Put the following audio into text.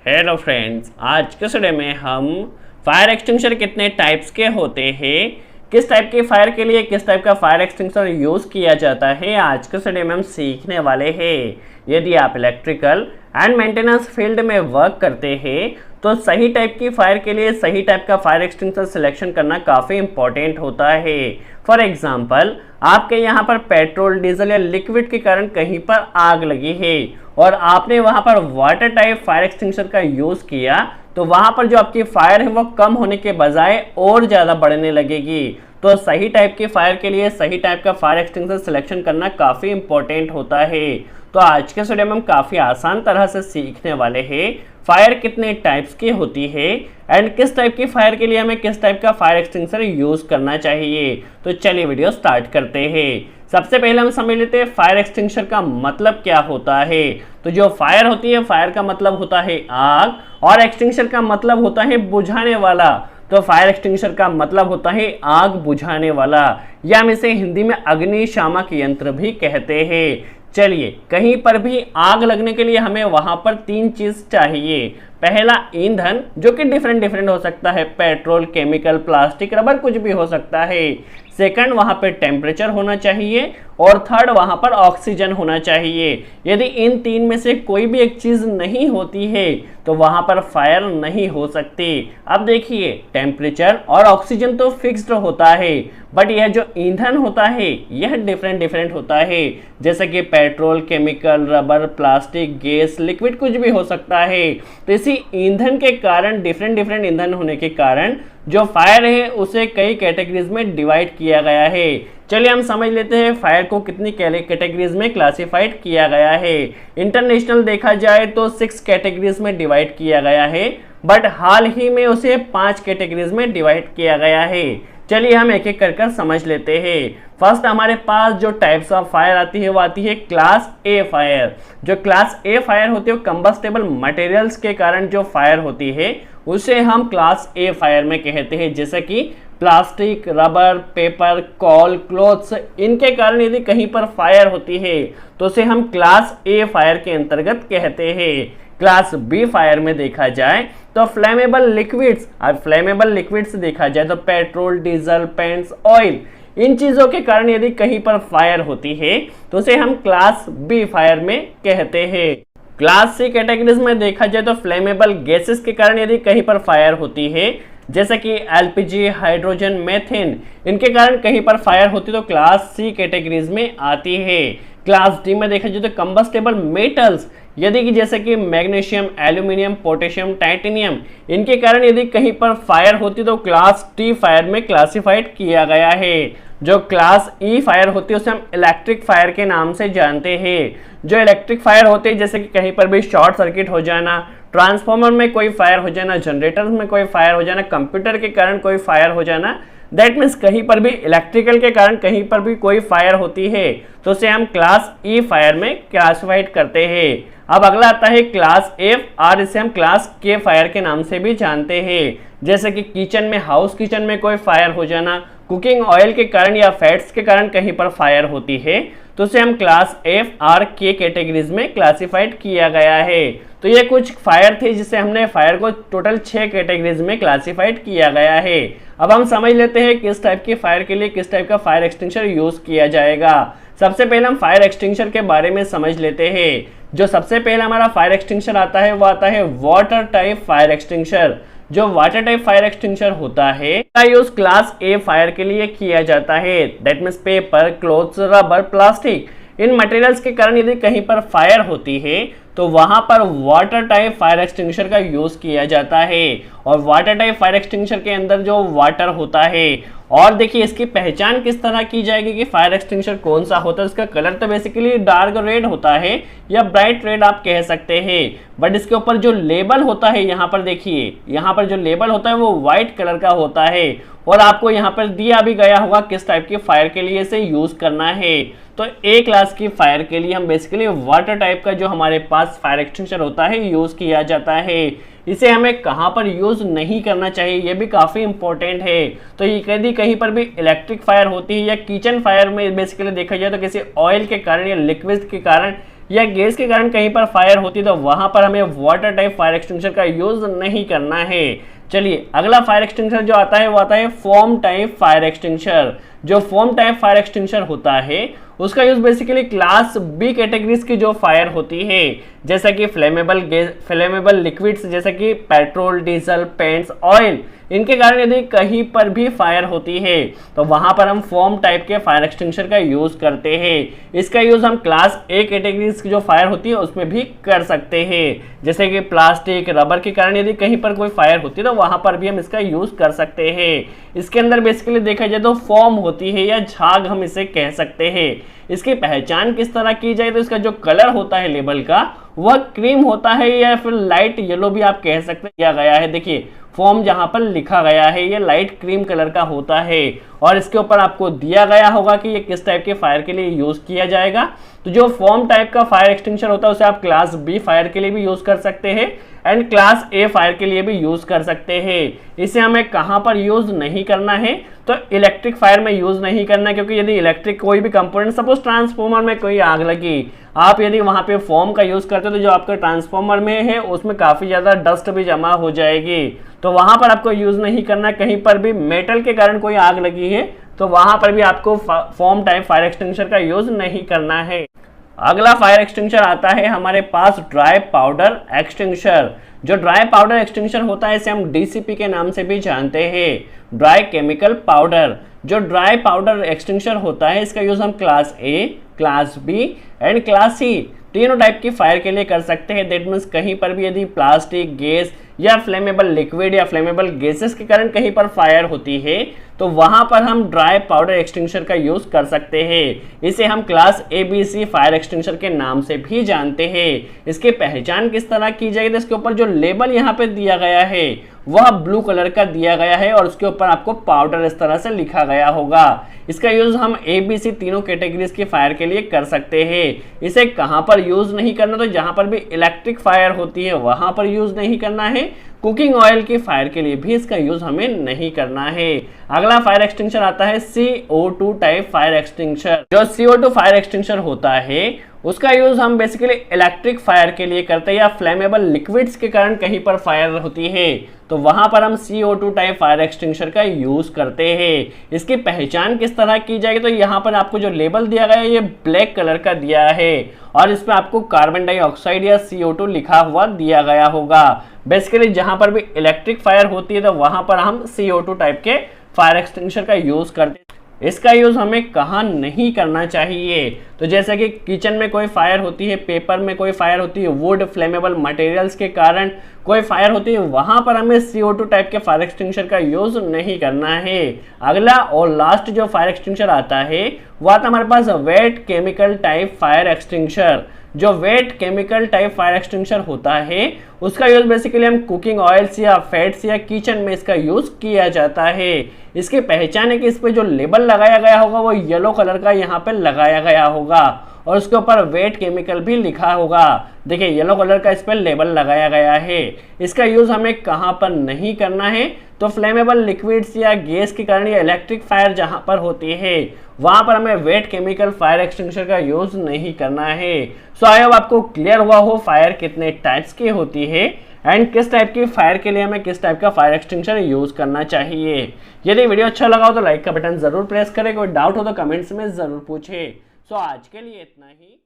Hello friends, आज के video में हम फायर एक्सटिंग्विशर कितने टाइप्स के होते हैं, किस टाइप के फायर के लिए किस टाइप का फायर एक्सटिंग्विशर यूज़ किया जाता है, आज के वीडियो में हम सीखने वाले हैं। यदि आप इलेक्ट्रिकल एंड मेंटेनेंस फील्ड में वर्क करते हैं तो सही टाइप की फायर के लिए सही टाइप का फायर एक्सटिंग्विशर सिलेक्शन करना काफ़ी इंपॉर्टेंट होता है। फॉर एग्जांपल, आपके यहाँ पर पेट्रोल, डीजल या लिक्विड के कारण कहीं पर आग लगी है और आपने वहाँ पर वाटर टाइप फायर एक्सटिंग्विशर का यूज़ किया तो वहाँ पर जो आपकी फायर है वो कम होने के बजाय और ज़्यादा बढ़ने लगेगी। तो सही टाइप की फायर के लिए सही टाइप का फायर एक्सटिंग्विशर सिलेक्शन करना काफ़ी इंपॉर्टेंट होता है। तो आज के वीडियो में हम काफ़ी आसान तरह से सीखने वाले हैं फायर कितने टाइप्स की होती है एंड किस टाइप की फायर के लिए हमें किस टाइप का फायर एक्सटिंग्विशर यूज़ करना चाहिए। तो चलिए वीडियो स्टार्ट करते हैं। सबसे पहले हम समझ लेते हैं फायर एक्सटिंग्विशर का मतलब क्या होता है। तो जो फायर होती है, फायर का मतलब होता है आग और एक्सटिंग्विशर का मतलब होता है बुझाने वाला। तो फायर एक्सटिंग्विशर का मतलब होता है आग बुझाने वाला, या हम इसे हिंदी में अग्निशामक यंत्र भी कहते हैं। चलिए, कहीं पर भी आग लगने के लिए हमें वहां पर तीन चीज चाहिए। पहला ईंधन, जो कि डिफरेंट हो सकता है, पेट्रोल, केमिकल, प्लास्टिक, रबर, कुछ भी हो सकता है। सेकंड, वहां पर टेम्परेचर होना चाहिए और थर्ड, वहां पर ऑक्सीजन होना चाहिए। यदि इन तीन में से कोई भी एक चीज नहीं होती है तो वहां पर फायर नहीं हो सकती। अब देखिए, टेम्परेचर और ऑक्सीजन तो फिक्स्ड होता है, बट यह जो ईंधन होता है यह डिफरेंट होता है। जैसे कि petrol, chemical, rubber, plastic, gas, liquid, कुछ भी हो सकता है। तो इसी ईंधन के कारण, डिफरेंट ईंधन होने के कारण जो फायर है उसे कई कैटेगरीज में डिवाइड किया गया है। चलिए हम समझ लेते हैं फायर को कितनी कैटेगरीज में क्लासिफाइड किया गया है। इंटरनेशनल देखा जाए तो 6 कैटेगरीज में डिवाइड किया गया है, बट हाल ही में उसे 5 कैटेगरीज में डिवाइड किया गया है। चलिए हम एक एक कर समझ लेते हैं। फर्स्ट, हमारे पास जो टाइप्स ऑफ फायर आती है वो आती है क्लास ए फायर। जो क्लास ए फायर होती है वो कंबस्टेबल मटेरियल्स के कारण जो फायर होती है उसे हम क्लास ए फायर में कहते हैं। जैसे कि plastic, rubber, paper, call, clothes, इनके कारण यदि कहीं पर फायर होती है तो उसे हम क्लास ए फायर के अंतर्गत कहते हैं। क्लास बी फायर में देखा जाए तो फ्लेमेबल लिक्विड्स, और फ्लेमेबल लिक्विड्स देखा जाए तो पेट्रोल, डीजल, पेंट्स, ऑयल, इन चीजों के कारण यदि कहीं पर फायर होती है तो उसे हम क्लास बी फायर में कहते हैं। क्लास सी कैटेगरीज में देखा जाए तो फ्लेमेबल गैसेस के कारण यदि कहीं पर फायर होती है, जैसे कि एलपीजी, हाइड्रोजन, मेथेन, इनके कारण कहीं पर फायर होती है तो क्लास सी कैटेगरीज में आती है। क्लास डी में देखा जाए तो कंबस्टेबल मेटल्स, यदि कि जैसे कि मैग्नीशियम, एल्यूमिनियम, पोटेशियम, टाइटेनियम, इनके कारण यदि कहीं पर फायर होती तो क्लास टी फायर में क्लासिफाइड किया गया है। जो क्लास ई फायर होती है उसे हम इलेक्ट्रिक फायर के नाम से जानते हैं। जो इलेक्ट्रिक फायर होते हैं, जैसे कि कहीं पर भी शॉर्ट सर्किट हो जाना, ट्रांसफार्मर में कोई फायर हो जाना, जनरेटर में कोई फायर हो जाना, कंप्यूटर के कारण कोई फायर हो जाना, दैट मीन्स कहीं पर भी इलेक्ट्रिकल के कारण कहीं पर भी कोई फायर होती है तो उसे हम क्लास ई फायर में क्लासिफाइड करते हैं। अब अगला आता है क्लास एफ, और इसे हम क्लास के फायर के नाम से भी जानते हैं। जैसे कि किचन में, हाउस किचन में कोई फायर हो जाना, कुकिंग ऑयल के कारण या फैट्स के कारण कहीं पर फायर होती है तो उसे हम क्लास एफ आर के कैटेगरीज में क्लासिफाइड किया गया है। तो ये कुछ फायर थे जिसे हमने फायर को टोटल 6 कैटेगरीज में क्लासिफाइड किया गया है। अब हम समझ लेते हैं किस टाइप की फायर के लिए किस टाइप का फायर एक्सटिंग्विशर यूज किया जाएगा। सबसे पहले हम फायर एक्सटिंग्विशर के बारे में समझ लेते हैं। जो सबसे पहले हमारा फायर एक्सटिंग्विशर आता है वो आता है वाटर टाइप फायर एक्सटिंग्विशर। जो वाटर टाइप फायर एक्सटिंग्विशर होता है का यूज क्लास ए फायर के लिए किया जाता है। That means paper, clothes, rubber, plastic, in materials के कारण यदि कहीं पर फायर होती है तो वहां पर वाटर टाइप फायर एक्सटिंग्विशर का यूज किया जाता है। और वाटर टाइप फायर एक्सटिंग्विशर के अंदर जो वाटर होता है, और देखिए इसकी पहचान किस तरह की जाएगी कि फायर एक्सटिंग्विशर कौन सा होता है। इसका कलर तो बेसिकली डार्क रेड होता है या ब्राइट रेड आप कह सकते हैं, बट इसके ऊपर जो लेबल होता है, यहाँ पर देखिए, यहाँ पर जो लेबल होता है वो व्हाइट कलर का होता है और आपको यहाँ पर दिया भी गया होगा किस टाइप की फायर के लिए इसे यूज करना है। तो ए क्लास की फायर के लिए हम बेसिकली वाटर टाइप का जो हमारे पास फायर एक्सटिंग्विशर होता है यूज किया जाता है। इसे हमें कहाँ पर यूज नहीं करना चाहिए ये भी काफ़ी इंपॉर्टेंट है। तो यदि कहीं पर भी इलेक्ट्रिक फायर होती है या किचन फायर में बेसिकली देखा जाए तो किसी ऑयल के कारण या लिक्विड के कारण या गैस के कारण कहीं पर फायर होती है तो वहां पर हमें वाटर टाइप फायर एक्सटिंग्विशर का यूज नहीं करना है। चलिए अगला फायर एक्सटिंग्विशर जो आता है वो आता है फोम टाइप फायर एक्सटिंग्विशर। जो फोम टाइप फायर एक्सटिंग्विशर होता है उसका use basically class B categories की जो फायर होती है, जैसा कि फ्लेमेबल लिक्विड्स जैसा कि पेट्रोल, डीजल, पेंट्स, ऑयल, इनके कारण यदि कहीं पर भी फायर होती है तो वहां पर हम फोम टाइप के फायर एक्सटिंग्विशर का यूज करते हैं। इसका यूज हम क्लास ए कैटेगरीज की जो फायर होती है उसमें भी कर सकते हैं, जैसे कि प्लास्टिक, रबर के कारण यदि कहीं पर कोई फायर होती है तो वहां पर भी हम इसका यूज कर सकते हैं। इसके अंदर बेसिकली देखा जाए तो फोम होती है या झाग हम इसे कह सकते हैं। इसकी पहचान किस तरह की जाए तो इसका जो कलर होता है लेबल का वह क्रीम होता है या फिर लाइट येलो भी आप कह सकते किया गया है। देखिए फॉर्म जहां पर लिखा गया है ये लाइट क्रीम कलर का होता है और इसके ऊपर आपको दिया गया होगा कि ये किस टाइप के फायर के लिए यूज किया जाएगा। तो जो फॉर्म टाइप का फायर एक्सटिंग्विशर होता है उसे आप क्लास बी फायर के लिए भी यूज कर सकते हैं एंड क्लास ए फायर के लिए भी यूज कर सकते हैं। इसे हमें कहां पर यूज नहीं करना है तो इलेक्ट्रिक फायर में यूज नहीं करना, क्योंकि यदि इलेक्ट्रिक कोई भी कंपोनेंट, सपोज ट्रांसफॉर्मर में कोई आग लगी, आप यदि वहां पे फॉर्म का यूज करते हो तो जो आपका ट्रांसफॉर्मर में है उसमें काफी ज्यादा डस्ट भी जमा हो जाएगी, तो वहां पर आपको यूज नहीं करना। कहीं पर भी मेटल के कारण कोई आग लगी है तो वहां पर भी आपको फॉर्म टाइप फायर एक्सटिंग्विशर का यूज नहीं करना है। अगला फायर एक्सटिंग्विशर आता है हमारे पास ड्राई पाउडर एक्सटिंग्विशर। जो ड्राई पाउडर एक्सटिंग्विशर होता है इसे हम डीसीपी के नाम से भी जानते हैं, ड्राई केमिकल पाउडर। जो ड्राई पाउडर एक्सटिंग्विशर होता है इसका यूज हम class A, class B and class C तीनों टाइप की फायर के लिए कर सकते हैं। दैट मीन्स कहीं पर भी यदि प्लास्टिक, गैस या फ्लेमेबल लिक्विड या फ्लेमेबल गैसेस के कारण कहीं पर फायर होती है तो वहां पर हम ड्राई पाउडर एक्सटिंग्विशर का यूज कर सकते हैं। इसे हम क्लास ABC फायर एक्सटिंग्विशर के नाम से भी जानते हैं। इसकी पहचान किस तरह की जाएगी तो इसके ऊपर जो लेबल यहाँ पे दिया गया है वह ब्लू कलर का दिया गया है और उसके ऊपर आपको पाउडर इस तरह से लिखा गया होगा। इसका यूज हम ABC तीनों कैटेगरीज की फायर के लिए कर सकते हैं। इसे कहां पर यूज नहीं करना तो जहां पर भी इलेक्ट्रिक फायर होती है वहां पर यूज नहीं करना है। कुकिंग ऑयल की फायर के लिए भी इसका यूज हमें नहीं करना है। अगला फायर एक्सटिंग्विशर आता है CO2 टाइप फायर एक्सटिंग्विशर। जो CO2 फायर एक्सटिंग्विशर होता है उसका यूज हम बेसिकली इलेक्ट्रिक फायर के लिए करते हैं या फ्लेमेबल लिक्विड्स के कारण कहीं पर फायर होती है तो वहां पर हम CO2 टाइप फायर एक्सटिंग्विशर का यूज करते हैं। इसकी पहचान किस तरह की जाएगी तो यहाँ पर आपको जो लेबल दिया गया है ये ब्लैक कलर का दिया है और इसमें आपको कार्बन डाइऑक्साइड या CO2 लिखा हुआ दिया गया होगा। बेसिकली जहां पर भी इलेक्ट्रिक फायर होती है तो वहां पर हम CO2 टाइप के फायर एक्सटिंग्विशर का यूज करते हैं। इसका यूज हमें कहाँ नहीं करना चाहिए तो जैसे कि किचन में कोई फायर होती है, पेपर में कोई फायर होती है, वुड, फ्लेमेबल मटेरियल्स के कारण कोई फायर होती है वहां पर हमें CO2 टाइप के फायर एक्सटिंग्विशर का यूज नहीं करना है। अगला और लास्ट जो फायर एक्सटिंग्विशर आता है वो आता है हमारे पास wet chemical type fire extinguisher. जो wet chemical type fire extinguisher होता है उसका यूज बेसिकली हम कुकिंग ऑयल्स या फैट्स या किचन में इसका यूज किया जाता है। इसकी पहचान है कि इस पे जो लेबल लगाया गया होगा वो येलो कलर का यहाँ पे लगाया गया होगा और उसके ऊपर वेट केमिकल भी लिखा होगा। देखिए येलो कलर का इस पर लेबल लगाया गया है। इसका यूज हमें कहाँ पर नहीं करना है तो फ्लेमेबल लिक्विड्स या गैस के कारण या इलेक्ट्रिक फायर जहां पर होती है वहां पर हमें वेट केमिकल फायर एक्सटिंग्विशर का यूज नहीं करना है। सो आई होप आपको क्लियर हुआ हो फायर कितने टाइप्स की होती है एंड किस टाइप की फायर के लिए हमें किस टाइप का फायर एक्सटिंग्विशर यूज करना चाहिए। यदि वीडियो अच्छा लगा हो तो लाइक का बटन जरूर प्रेस करें, कोई डाउट हो तो कमेंट्स में जरूर पूछे। सो आज के लिए इतना ही।